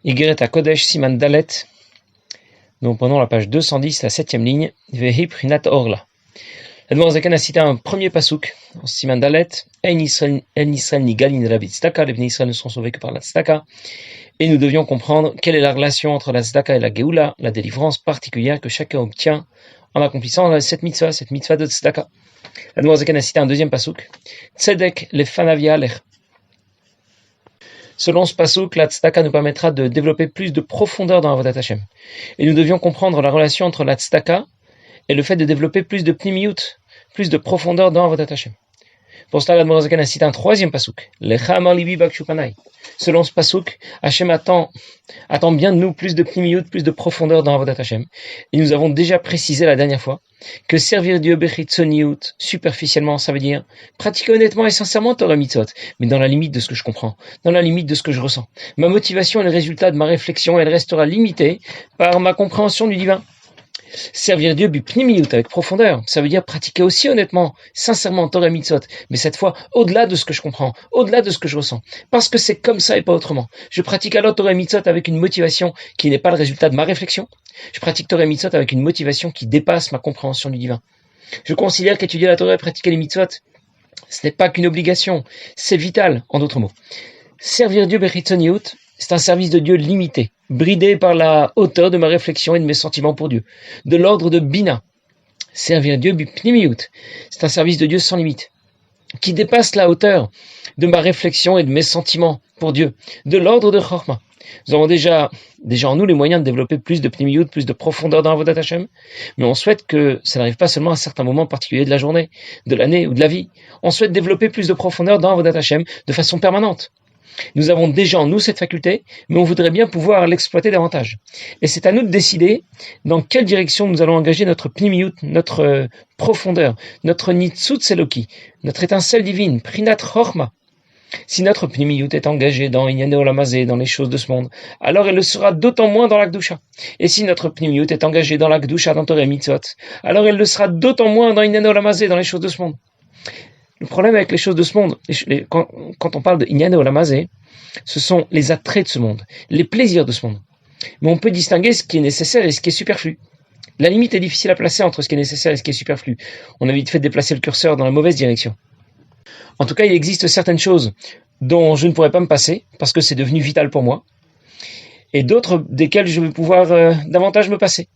Igeret HaKodesh Siman Dalet, nous prenons la page 210, la 7e ligne, Vehi Prinat Orla. L'Admorazaken a cité un premier pasouk, en Siman Dalet, En Israël Nigalin Rabbi Tzedaka, les Bnei Israël ne sont sauvés que par la Tzedaka, et nous devions comprendre quelle est la relation entre la Tzedaka et la Geoula, la délivrance particulière que chacun obtient en accomplissant cette mitzvah de Tzedaka. L'Admorazaken a cité un deuxième pasouk, Tzedek Lefanav Ya'alech. Selon ce pasouk, la tzedaka nous permettra de développer plus de profondeur dans Avodat Hashem. Et nous devions comprendre la relation entre la tzedaka et le fait de développer plus de pnimiyut, plus de profondeur dans Avodat Hashem. Pour cela, l'Admorazaken a cité un troisième pasouk, Lecha Amar Libi Bakshukanai. Selon ce pasouk, Hashem attend bien de nous plus de pnimiyut, plus de profondeur dans Avodat Hashem. Et nous avons déjà précisé la dernière fois que servir Dieu bechitzoniut, superficiellement, ça veut dire pratiquer honnêtement et sincèrement Torah Mitzvot, mais dans la limite de ce que je comprends, dans la limite de ce que je ressens. Ma motivation et le résultat de ma réflexion, elle restera limitée par ma compréhension du divin. Servir Dieu bipnimiyut, avec profondeur, ça veut dire pratiquer aussi honnêtement, sincèrement Torah Mitzvot, mais cette fois au-delà de ce que je comprends, au-delà de ce que je ressens, parce que c'est comme ça et pas autrement. Je pratique alors Torah Mitzvot avec une motivation qui n'est pas le résultat de ma réflexion. Je pratique Torah Mitzvot avec une motivation qui dépasse ma compréhension du divin. Je considère qu'étudier la Torah et pratiquer les Mitzvot, ce n'est pas qu'une obligation, c'est vital, en d'autres mots. Servir Dieu bechitzoniut, c'est un service de Dieu limité, bridé par la hauteur de ma réflexion et de mes sentiments pour Dieu, de l'ordre de Bina. Servir Dieu bipnimiyut, c'est un service de Dieu sans limite, qui dépasse la hauteur de ma réflexion et de mes sentiments pour Dieu, de l'ordre de Chorma. Nous avons déjà en nous les moyens de développer plus de pnimiyut, plus de profondeur dans Avodat Hashem, mais on souhaite que ça n'arrive pas seulement à certains moments particuliers de la journée, de l'année ou de la vie. On souhaite développer plus de profondeur dans Avodat Hashem de façon permanente. Nous avons déjà en nous cette faculté, mais on voudrait bien pouvoir l'exploiter davantage. Et c'est à nous de décider dans quelle direction nous allons engager notre pnimiyut, notre profondeur, notre nitzut seloki, notre étincelle divine, prinat chorma. Si notre pnimiyut est engagée dans Inyane Olam Hazeh, dans les choses de ce monde, alors elle le sera d'autant moins dans la Kedusha. Et si notre pnimiyut est engagée dans la Kedusha, dans Torah Mitzvot, alors elle le sera d'autant moins dans Inyane Olam Hazeh, dans les choses de ce monde. Le problème avec les choses de ce monde, quand on parle de Inyane Olam Hazeh, ce sont les attraits de ce monde, les plaisirs de ce monde. Mais on peut distinguer ce qui est nécessaire et ce qui est superflu. La limite est difficile à placer entre ce qui est nécessaire et ce qui est superflu. On a vite fait déplacer le curseur dans la mauvaise direction. En tout cas, il existe certaines choses dont je ne pourrais pas me passer, parce que c'est devenu vital pour moi, et d'autres desquelles je vais pouvoir davantage me passer.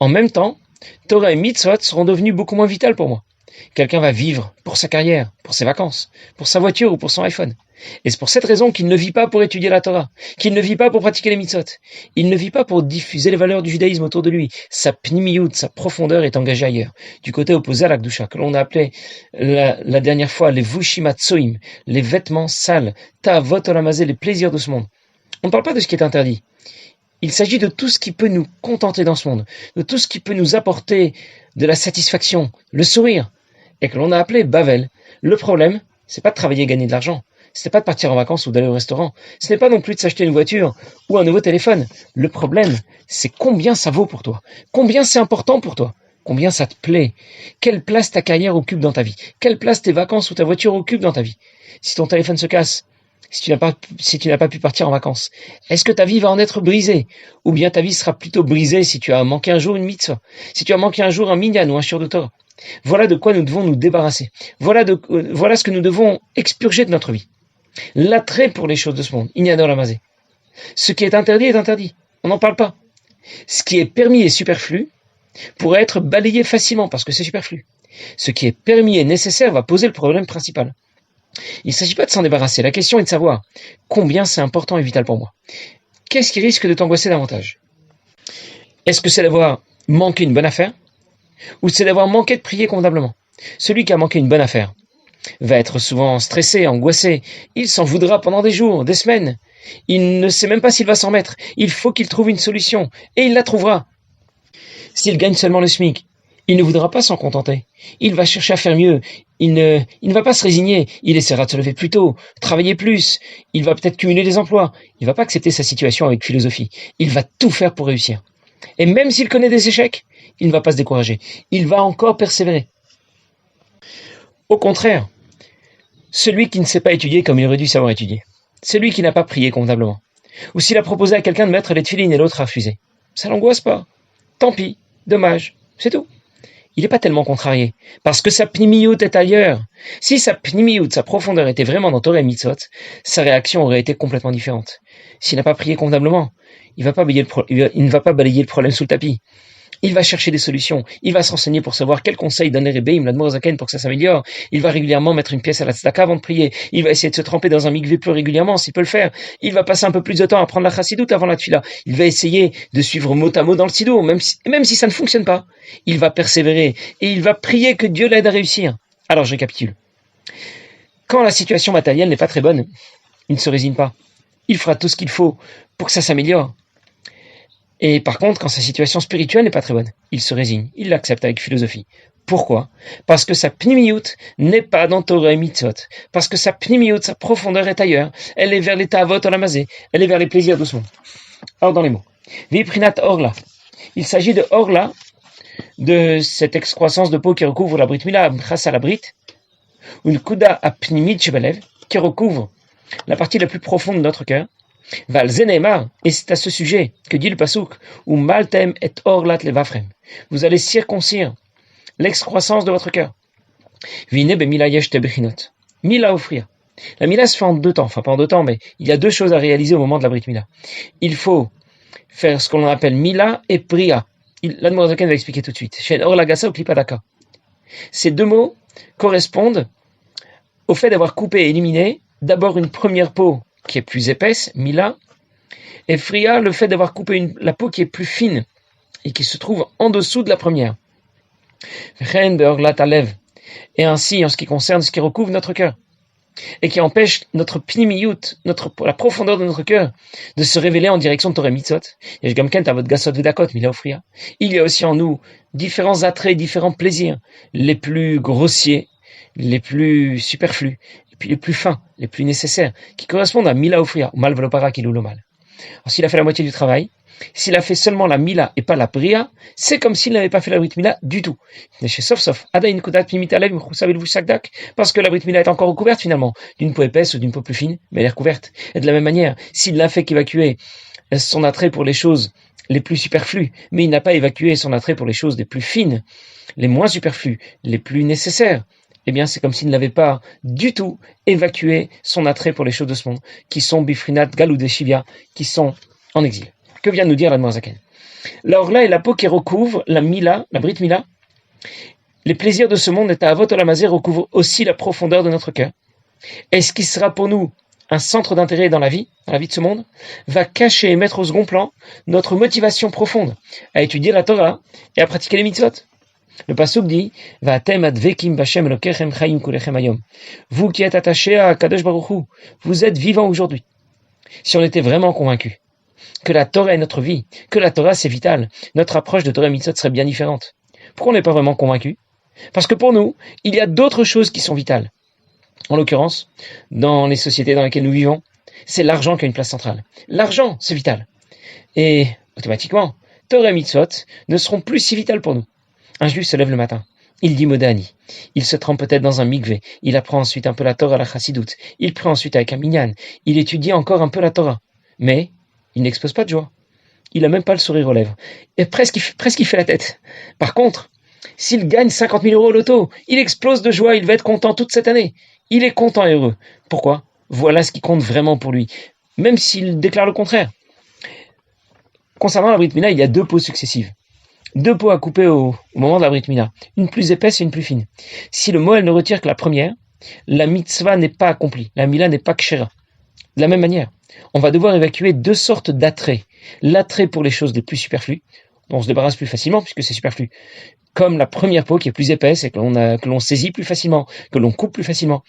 En même temps, Torah et Mitzvot seront devenus beaucoup moins vitales pour moi. Quelqu'un va vivre pour sa carrière, pour ses vacances, pour sa voiture ou pour son iPhone. Et c'est pour cette raison qu'il ne vit pas pour étudier la Torah, qu'il ne vit pas pour pratiquer les mitzvot. Il ne vit pas pour diffuser les valeurs du judaïsme autour de lui. Sa pnimiyut, sa profondeur est engagée ailleurs, du côté opposé à la Kedusha, que l'on a appelé la dernière fois les vushimatsoim, les vêtements sales, ta'avot olam hazeh, les plaisirs de ce monde. On ne parle pas de ce qui est interdit. Il s'agit de tout ce qui peut nous contenter dans ce monde, de tout ce qui peut nous apporter de la satisfaction, le sourire, et que l'on a appelé Bavel. Le problème, c'est pas de travailler et gagner de l'argent. Ce n'est pas de partir en vacances ou d'aller au restaurant. Ce n'est pas non plus de s'acheter une voiture ou un nouveau téléphone. Le problème, c'est combien ça vaut pour toi. Combien c'est important pour toi. Combien ça te plaît. Quelle place ta carrière occupe dans ta vie. Quelle place tes vacances ou ta voiture occupe dans ta vie. Si ton téléphone se casse, si tu n'as pas pu partir en vacances, est-ce que ta vie va en être brisée? Ou bien ta vie sera plutôt brisée si tu as manqué un jour une mitzvah, si tu as manqué un jour un minyan ou un shiur de Torah. Voilà de quoi nous devons nous débarrasser. Voilà ce que nous devons expurger de notre vie. L'attrait pour les choses de ce monde, Inyane Olam Hazeh. Ce qui est interdit, on n'en parle pas. Ce qui est permis et superflu pourrait être balayé facilement parce que c'est superflu. Ce qui est permis et nécessaire va poser le problème principal. Il ne s'agit pas de s'en débarrasser, la question est de savoir combien c'est important et vital pour moi. Qu'est-ce qui risque de t'angoisser davantage? Est-ce que c'est d'avoir manqué une bonne affaire ou c'est d'avoir manqué de prier convenablement? Celui qui a manqué une bonne affaire va être souvent stressé, angoissé. Il s'en voudra pendant des jours, des semaines. Il ne sait même pas s'il va s'en mettre. Il faut qu'il trouve une solution. Et il la trouvera. S'il gagne seulement le SMIC, il ne voudra pas s'en contenter. Il va chercher à faire mieux. Il ne va pas se résigner. Il essaiera de se lever plus tôt, travailler plus. Il va peut-être cumuler des emplois. Il ne va pas accepter sa situation avec philosophie. Il va tout faire pour réussir. Et même s'il connaît des échecs, il ne va pas se décourager. Il va encore persévérer. Au contraire, celui qui ne sait pas étudier comme il aurait dû savoir étudier, celui qui n'a pas prié convenablement, Ou s'il a proposé à quelqu'un de mettre les tefilines et l'autre a refusé. Ça l'angoisse pas. Tant pis, dommage, c'est tout. Il n'est pas tellement contrarié, parce que sa pnimiout est ailleurs. Si sa pnimiout, sa profondeur était vraiment dans Torah et Mitzvot, sa réaction aurait été complètement différente. S'il n'a pas prié convenablement, il ne va pas balayer le problème sous le tapis. Il va chercher des solutions, il va se renseigner pour savoir quel conseil donner Rebbeim, l'Admor Zaken, pour que ça s'améliore. Il va régulièrement mettre une pièce à la tzedaka avant de prier. Il va essayer de se tremper dans un mikvé plus régulièrement, s'il peut le faire. Il va passer un peu plus de temps à prendre la chassidoute avant la tfila. Il va essayer de suivre mot à mot dans le sidour, même si ça ne fonctionne pas. Il va persévérer et il va prier que Dieu l'aide à réussir. Alors je récapitule. Quand la situation matérielle n'est pas très bonne, il ne se résigne pas. Il fera tout ce qu'il faut pour que ça s'améliore. Et par contre, quand sa situation spirituelle n'est pas très bonne, il se résigne, il l'accepte avec philosophie. Pourquoi ? Parce que sa pnimiout n'est pas dans Torah et Mitzvot. Parce que sa pnimiout, sa profondeur est ailleurs. Elle est vers les ta'avot olamazé. Elle est vers les plaisirs de ce monde. Alors dans les mots. Viprinat orla. Il s'agit de orla, de cette excroissance de peau qui recouvre la brit mila, grâce à la brit, ou une kuda apnimit shebalev, qui recouvre la partie la plus profonde de notre cœur. Val Zeneemar, et c'est à ce sujet que dit le Pasuk, ou Maltem et Orlat levafrem. Vous allez circoncire l'excroissance de votre cœur. Vine be mila yesh tebechinot. Mila ofria. La mila se fait en 2 temps, enfin pas en 2 temps, mais il y a 2 choses à réaliser au moment de la brit mila. Il faut faire ce qu'on appelle mila et priya. L'Admor Zaken va expliquer tout de suite. Shen or lagasa ou klipadaka. Ces 2 mots correspondent au fait d'avoir coupé et éliminé d'abord une première peau qui est plus épaisse, mila, et fria, le fait d'avoir coupé la peau qui est plus fine et qui se trouve en dessous de la première. Et ainsi, en ce qui concerne ce qui recouvre notre cœur et qui empêche notre pnimiyut, la profondeur de notre cœur, de se révéler en direction de Torah Mitzvot. Il y a aussi en nous différents attraits, différents plaisirs, les plus grossiers, les plus superflus, et puis les plus fins, les plus nécessaires, qui correspondent à Mila Ofria, ou Mal Velopara qui loue le mal. Alors s'il a fait la moitié du travail, s'il a fait seulement la Mila et pas la Bria, c'est comme s'il n'avait pas fait la Brit Mila du tout. Sauf, parce que la Brit Mila est encore recouverte finalement, d'une peau épaisse ou d'une peau plus fine, mais elle est recouverte. Et de la même manière, s'il n'a fait qu'évacuer son attrait pour les choses les plus superflues, mais il n'a pas évacué son attrait pour les choses les plus fines, les moins superflues, les plus nécessaires, eh bien c'est comme s'il n'avait pas du tout évacué son attrait pour les choses de ce monde, qui sont Bifrinat Galou de Shivia, qui sont en exil. Que vient de nous dire l'Admor Zaken ? La orla est la peau qui recouvre la mila, la brit mila. Les plaisirs de ce monde et ta'avot olamazé recouvrent aussi la profondeur de notre cœur. Et ce qui sera pour nous un centre d'intérêt dans la vie de ce monde, va cacher et mettre au second plan notre motivation profonde à étudier la Torah et à pratiquer les mitzvot. Le pasuk dit Va'atem advekim b'Hashem Elokechem chayim kulechem hayom. Vous qui êtes attachés à Kadosh Baruch Hu, vous êtes vivants aujourd'hui. Si on était vraiment convaincus que la Torah est notre vie, que la Torah c'est vital, notre approche de Torah et Mitzvot serait bien différente. Pourquoi on n'est pas vraiment convaincus ? Parce que pour nous, il y a d'autres choses qui sont vitales. En l'occurrence, dans les sociétés dans lesquelles nous vivons, c'est l'argent qui a une place centrale. L'argent, c'est vital. Et automatiquement, Torah et Mitzvot ne seront plus si vitales pour nous. Un juif se lève le matin, il dit Modani, il se trempe peut-être dans un mikvé, il apprend ensuite un peu la Torah à la chassidoute, il prie ensuite avec un minyan, il étudie encore un peu la Torah. Mais il n'expose pas de joie. Il n'a même pas le sourire aux lèvres. Et presque il fait la tête. Par contre, s'il gagne 50 000 euros au loto, il explose de joie, il va être content toute cette année. Il est content et heureux. Pourquoi ? Voilà ce qui compte vraiment pour lui, même s'il déclare le contraire. Concernant la Brit Mila, il y a 2 peaux successives. 2 peaux à couper au moment de la Brit Mila. Une plus épaisse et une plus fine. Si le Moël ne retire que la première, la mitzvah n'est pas accomplie. La Mila n'est pas kshera. De la même manière, on va devoir évacuer 2 sortes d'attraits. L'attrait pour les choses les plus superflues, dont on se débarrasse plus facilement puisque c'est superflu, comme la première peau qui est plus épaisse et que l'on saisit plus facilement, que l'on coupe plus facilement.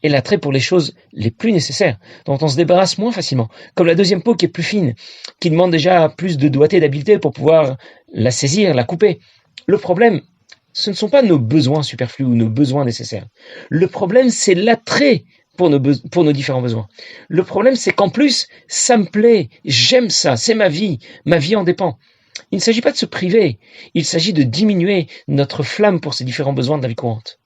Et l'attrait pour les choses les plus nécessaires, dont on se débarrasse moins facilement, comme la deuxième peau qui est plus fine, qui demande déjà plus de doigté et d'habileté pour pouvoir la saisir, la couper. Le problème, ce ne sont pas nos besoins superflus ou nos besoins nécessaires. Le problème, c'est l'attrait pour nos différents besoins. Le problème, c'est qu'en plus, ça me plaît, j'aime ça, c'est ma vie en dépend. Il ne s'agit pas de se priver, il s'agit de diminuer notre flamme pour ces différents besoins de la vie courante.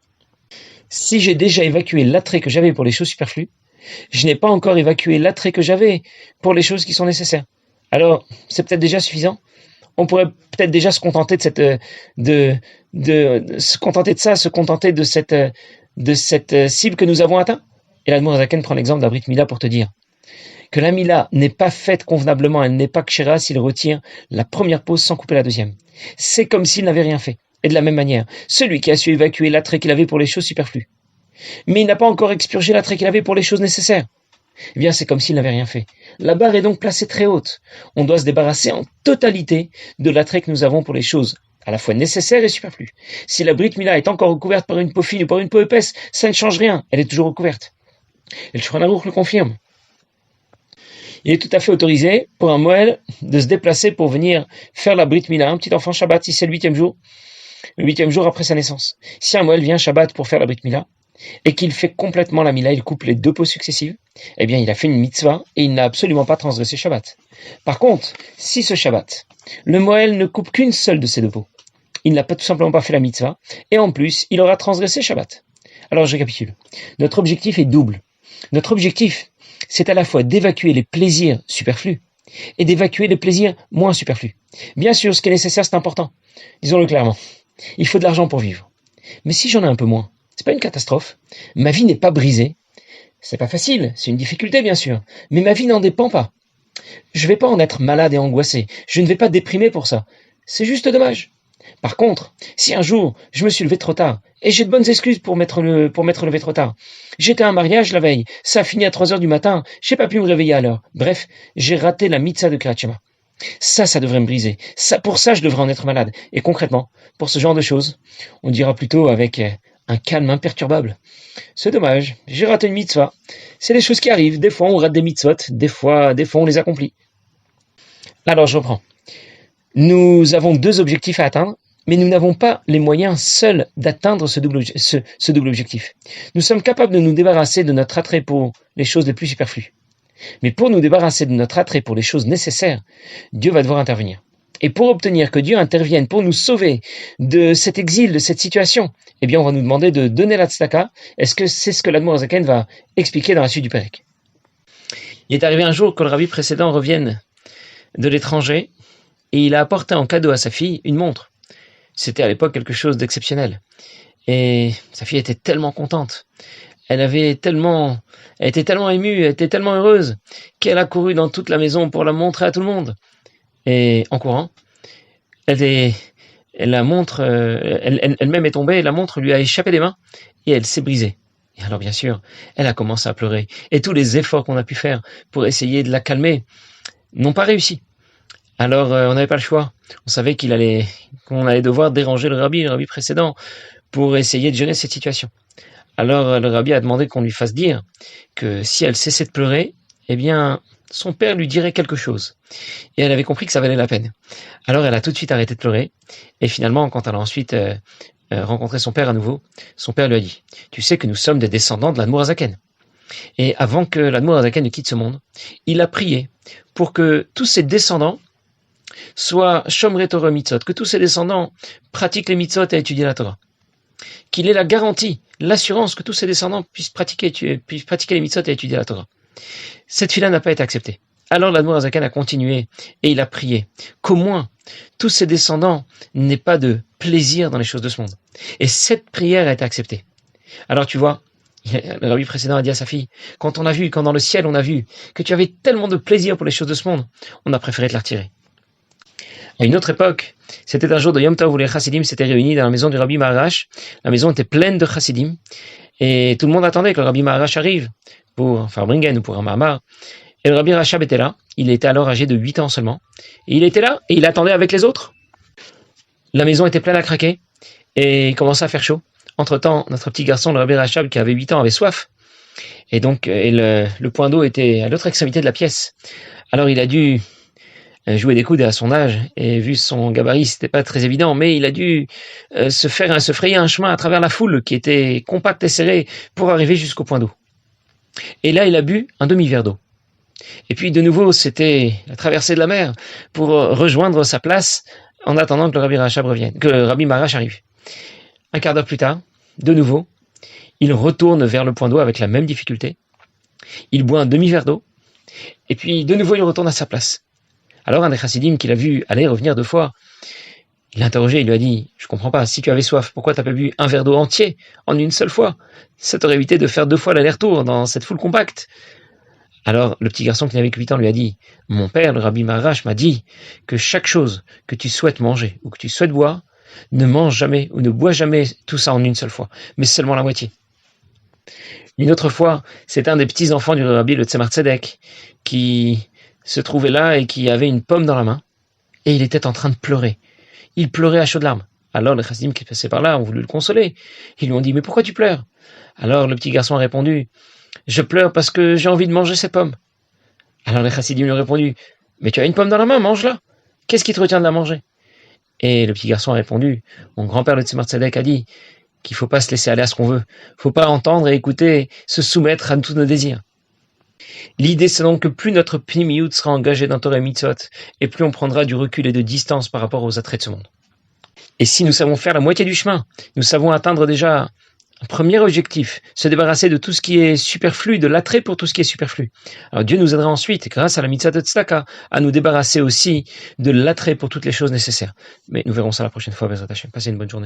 Si j'ai déjà évacué l'attrait que j'avais pour les choses superflues, Je n'ai pas encore évacué l'attrait que j'avais pour les choses qui sont nécessaires. Alors, c'est peut-être déjà suffisant. On pourrait peut-être déjà se contenter se contenter de cette cible que nous avons atteint. Et l'Admour Zaken prend l'exemple de la Brit Mila pour te dire que la Mila n'est pas faite convenablement, elle n'est pas kshera s'il retire la première pause sans couper la deuxième. C'est comme s'il n'avait rien fait. Et de la même manière, celui qui a su évacuer l'attrait qu'il avait pour les choses superflues, mais il n'a pas encore expurgé l'attrait qu'il avait pour les choses nécessaires, eh bien c'est comme s'il n'avait rien fait. La barre est donc placée très haute. On doit se débarrasser en totalité de l'attrait que nous avons pour les choses à la fois nécessaires et superflues. Si la Brit Mila est encore recouverte par une peau fine ou par une peau épaisse, ça ne change rien, elle est toujours recouverte. Et le Shulchan Aruch le confirme. Il est tout à fait autorisé pour un Moël de se déplacer pour venir faire la Brit Mila, un petit enfant Shabbat, si c'est le 8e jour après sa naissance. Si un Moël vient Shabbat pour faire la Brit Mila, et qu'il fait complètement la Mila, il coupe les deux peaux successives, eh bien il a fait une mitzvah et il n'a absolument pas transgressé Shabbat. Par contre, si ce Shabbat, le Moël ne coupe qu'une seule de ces deux peaux, il n'a pas tout simplement pas fait la mitzvah, et en plus, il aura transgressé Shabbat. Alors je récapitule. Notre objectif est double. Notre objectif, c'est à la fois d'évacuer les plaisirs superflus et d'évacuer les plaisirs moins superflus. Bien sûr, ce qui est nécessaire, c'est important. Disons-le clairement. Il faut de l'argent pour vivre. Mais si j'en ai un peu moins, c'est pas une catastrophe. Ma vie n'est pas brisée. C'est pas facile, c'est une difficulté bien sûr. Mais ma vie n'en dépend pas. Je vais pas en être malade et angoissé. Je ne vais pas déprimer pour ça. C'est juste dommage. Par contre, si un jour, je me suis levé trop tard, et j'ai de bonnes excuses pour m'être levé trop tard. J'étais à un mariage la veille, ça a fini à 3 heures du matin, j'ai pas pu me réveiller à l'heure. Bref, j'ai raté la mitzvah de Kriyat Shema. Ça devrait me briser. Pour ça, je devrais en être malade. Et concrètement, pour ce genre de choses, on dira plutôt avec un calme imperturbable. C'est dommage, j'ai raté une mitzvah. C'est des choses qui arrivent. Des fois, on rate des mitzvot, des fois, on les accomplit. Alors, je reprends. Nous avons 2 objectifs à atteindre, mais nous n'avons pas les moyens seuls d'atteindre ce double objectif. Nous sommes capables de nous débarrasser de notre attrait pour les choses les plus superflues. Mais pour nous débarrasser de notre attrait pour les choses nécessaires, Dieu va devoir intervenir. Et pour obtenir que Dieu intervienne, pour nous sauver de cet exil, de cette situation, eh bien on va nous demander de donner la tzedaka. Est-ce que c'est ce que l'Admour Zaken va expliquer dans la suite du Pérec? Il est arrivé un jour que le rabbi précédent revienne de l'étranger, et il a apporté en cadeau à sa fille une montre. C'était à l'époque quelque chose d'exceptionnel. Et sa fille était tellement contente. Elle était tellement émue, elle était tellement heureuse qu'elle a couru dans toute la maison pour la montrer à tout le monde. Et en courant, elle elle-même est tombée, et la montre lui a échappé des mains et elle s'est brisée. Et alors bien sûr, elle a commencé à pleurer. Et tous les efforts qu'on a pu faire pour essayer de la calmer n'ont pas réussi. Alors on n'avait pas le choix. On savait qu'on allait devoir déranger le rabbi précédent, pour essayer de gérer cette situation. Alors le rabbi a demandé qu'on lui fasse dire que si elle cessait de pleurer, eh bien son père lui dirait quelque chose. Et elle avait compris que ça valait la peine. Alors elle a tout de suite arrêté de pleurer. Et finalement, quand elle a ensuite rencontré son père à nouveau, son père lui a dit: tu sais que nous sommes des descendants de l'Admour Zaken. Et avant que l'Admour Zaken ne quitte ce monde, il a prié pour que tous ses descendants soient Shomrei Torah Mitzvot, que tous ses descendants pratiquent les mitzvot et étudient la Torah. Qu'il ait la garantie, l'assurance que tous ses descendants puissent pratiquer les mitzvot et étudier la Torah. Cette fille-là n'a pas été acceptée. Alors l'Admour Zaken a continué et il a prié qu'au moins tous ses descendants n'aient pas de plaisir dans les choses de ce monde. Et cette prière a été acceptée. Alors tu vois, le rabbi précédent a dit à sa fille: quand dans le ciel on a vu que tu avais tellement de plaisir pour les choses de ce monde, on a préféré te la retirer. À une autre époque, c'était un jour de Yom Tov où les chassidim s'étaient réunis dans la maison du Rabbi Maharash. La maison était pleine de chassidim et tout le monde attendait que le Rabbi Maharash arrive pour un Farbringen ou pour un Mahamar. Et le Rabbi Rachab était là. Il était alors âgé de 8 ans seulement. Et il était là et il attendait avec les autres. La maison était pleine à craquer et il commençait à faire chaud. Entre-temps, notre petit garçon, le Rabbi Rachab, qui avait 8 ans, avait soif. Et donc, le point d'eau était à l'autre extrémité de la pièce. Alors il a dû jouer des coudes à son âge, et vu son gabarit, c'était pas très évident, mais il a dû se frayer un chemin à travers la foule qui était compacte et serrée pour arriver jusqu'au point d'eau. Et là, il a bu un demi-verre d'eau. Et puis, de nouveau, c'était la traversée de la mer pour rejoindre sa place en attendant que le Rabbi Maharash arrive. Un quart d'heure plus tard, de nouveau, il retourne vers le point d'eau avec la même difficulté. il boit un demi-verre d'eau, et puis de nouveau il retourne à sa place. Alors un des chassidim qui l'a vu aller et revenir 2 fois, il l'a interrogé, il lui a dit « Je comprends pas, si tu avais soif, pourquoi t'as pas bu un verre d'eau entier en une seule fois? Ça t'aurait évité de faire 2 fois l'aller-retour dans cette foule compacte. » Alors le petit garçon qui n'avait que 8 ans lui a dit « Mon père, le Rabbi Maharash, m'a dit que chaque chose que tu souhaites manger ou que tu souhaites boire, ne mange jamais ou ne bois jamais tout ça en une seule fois, mais seulement la moitié. » Une autre fois, c'est un des petits-enfants du Rabbi, le Tzemar Tzedek, qui se trouvait là et qui avait une pomme dans la main, et il était en train de pleurer. Il pleurait à chaudes larmes. Alors les chassidim qui passaient par là ont voulu le consoler. Ils lui ont dit « Mais pourquoi tu pleures ?» Alors le petit garçon a répondu « Je pleure parce que j'ai envie de manger ces pommes. » Alors les chassidim lui ont répondu « Mais tu as une pomme dans la main, mange-la. Qu'est-ce qui te retient de la manger ?» Et le petit garçon a répondu « Mon grand-père le Tzemar Tzedek a dit qu'il ne faut pas se laisser aller à ce qu'on veut. Il ne faut pas entendre et écouter, se soumettre à tous nos désirs. » L'idée, c'est donc que plus notre pnimiyut sera engagé dans Torah et Mitzvot, et plus on prendra du recul et de distance par rapport aux attraits de ce monde. Et si nous savons faire la moitié du chemin, nous savons atteindre déjà un premier objectif, se débarrasser de tout ce qui est superflu, de l'attrait pour tout ce qui est superflu. Alors Dieu nous aidera ensuite, grâce à la mitzvah de tzedaka, à nous débarrasser aussi de l'attrait pour toutes les choses nécessaires. Mais nous verrons ça la prochaine fois, Bezrat Hashem. Passez une bonne journée.